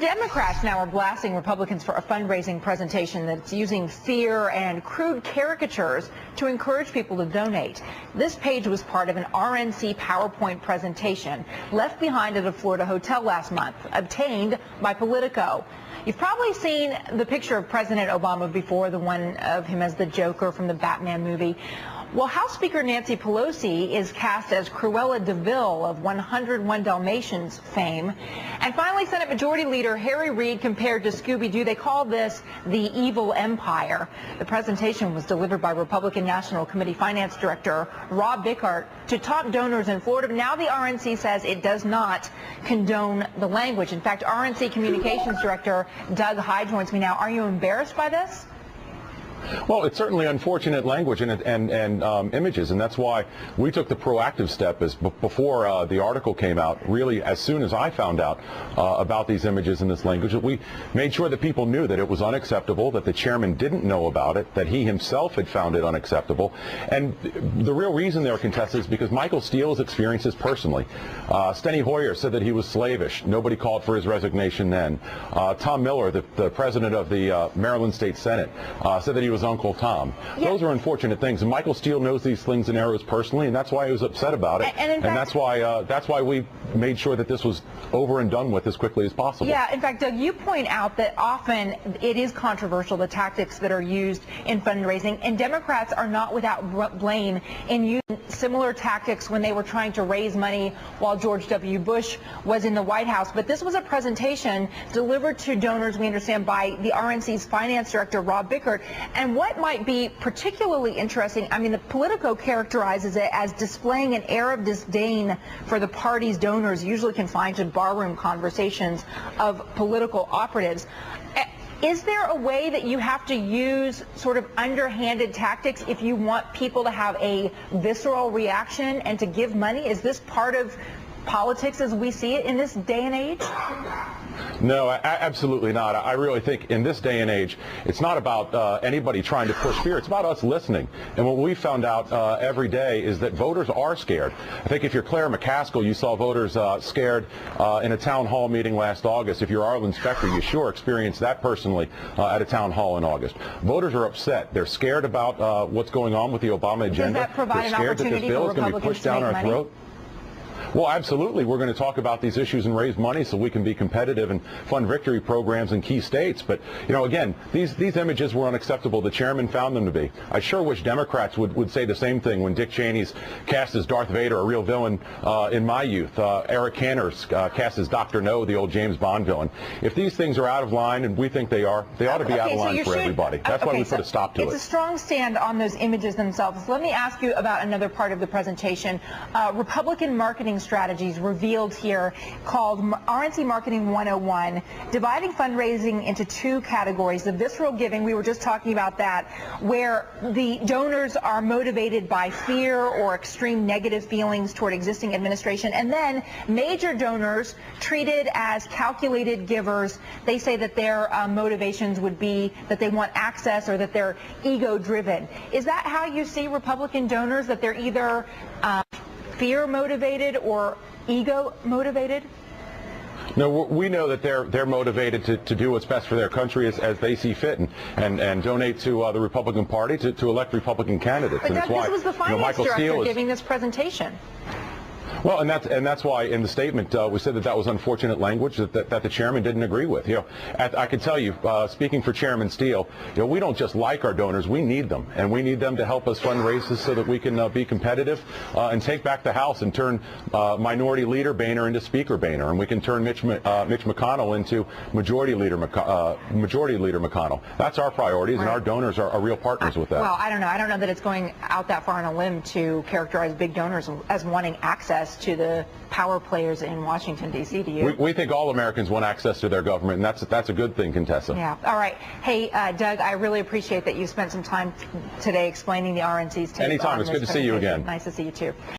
Democrats now are blasting Republicans for a fundraising presentation that's using fear and crude caricatures to encourage people to donate. This page was part of an RNC PowerPoint presentation left behind at a Florida hotel last month, obtained by Politico. You've probably seen the picture of President Obama before, the one of him as the Joker from the Batman movie. Well, House Speaker Nancy Pelosi is cast as Cruella de Vil of 101 Dalmatians fame. And finally, Senate Majority Leader Harry Reid compared to Scooby-Doo. They call this the evil empire. The presentation was delivered by Republican National Committee Finance Director Rob Bickert to top donors in Florida. Now the RNC says it does not condone the language. In fact, RNC Communications Director Doug Heye joins me now. Are you embarrassed by this? Well, it's certainly unfortunate language and images, and that's why we took the proactive step before the article came out. Really, as soon as I found out about these images and this language, that we made sure that people knew that it was unacceptable, that the chairman didn't know about it, that he himself had found it unacceptable. And the real reason they're contested is because Michael Steele has experienced this personally. Steny Hoyer said that he was slavish. Nobody called for his resignation then. Tom Miller, the president of the Maryland State Senate, said that he was Uncle Tom. Yeah. Those are unfortunate things, and Michael Steele knows these slings and arrows personally, and that's why he was upset about it. And that's why we made sure that this was over and done with as quickly as possible. Yeah, in fact, Doug, you point out that often it is controversial, the tactics that are used in fundraising, and Democrats are not without blame in using similar tactics when they were trying to raise money while George W. Bush was in the White House. But this was a presentation delivered to donors, we understand, by the RNC's finance director, Rob Bickert. And what might be particularly interesting, I mean, the Politico characterizes it as displaying an air of disdain for the party's donors, usually confined to barroom conversations of political operatives. Is there a way that you have to use sort of underhanded tactics if you want people to have a visceral reaction and to give money? Is this part of politics as we see it in this day and age? No, absolutely not. I really think in this day and age, it's not about anybody trying to push fear. It's about us listening. And what we found out every day is that voters are scared. I think if you're Claire McCaskill, you saw voters scared in a town hall meeting last August. If you're Arlen Specter, you sure experienced that personally at a town hall in August. Voters are upset. They're scared about what's going on with the Obama agenda. Does that provide an opportunity for Republicans to make money? Well, absolutely. We're going to talk about these issues and raise money so we can be competitive and fund victory programs in key states. But, you know, again, these images were unacceptable. The chairman found them to be. I sure wish Democrats would say the same thing when Dick Cheney's cast as Darth Vader, a real villain in my youth. Eric Cantor's cast as Dr. No, the old James Bond villain. If these things are out of line, and we think they ought to be out of line for everybody. That's why we put a stop to it. It's a strong stand on those images themselves. Let me ask you about another part of the presentation. Republican marketing strategies revealed here, called RNC Marketing 101, dividing fundraising into two categories. The visceral giving, we were just talking about that, where the donors are motivated by fear or extreme negative feelings toward existing administration, and then major donors treated as calculated givers. They say that their motivations would be that they want access or that they're ego-driven. Is that how you see Republican donors, that they're either fear motivated or ego motivated? No, we know that they're motivated to do what's best for their country as they see fit and donate to the Republican Party to elect Republican candidates. But and Doug, this was the finance director giving this presentation. Well, and that's why in the statement we said that was unfortunate language that the chairman didn't agree with. You know, I can tell you, speaking for Chairman Steele, you know, we don't just like our donors, we need them, and we need them to help us fundraise so that we can be competitive and take back the House and turn Minority Leader Boehner into Speaker Boehner, and we can turn Mitch McConnell into Majority Leader McConnell. That's our priorities, and our donors are real partners with that. Well, I don't know. I don't know that it's going out that far on a limb to characterize big donors as wanting access to the power players in Washington, D.C. Do you? We think all Americans want access to their government, and that's a good thing, Contessa. Yeah. All right. Hey, Doug, I really appreciate that you spent some time today explaining the RNC's take. Anytime. It's good to see you again. Nice to see you, too.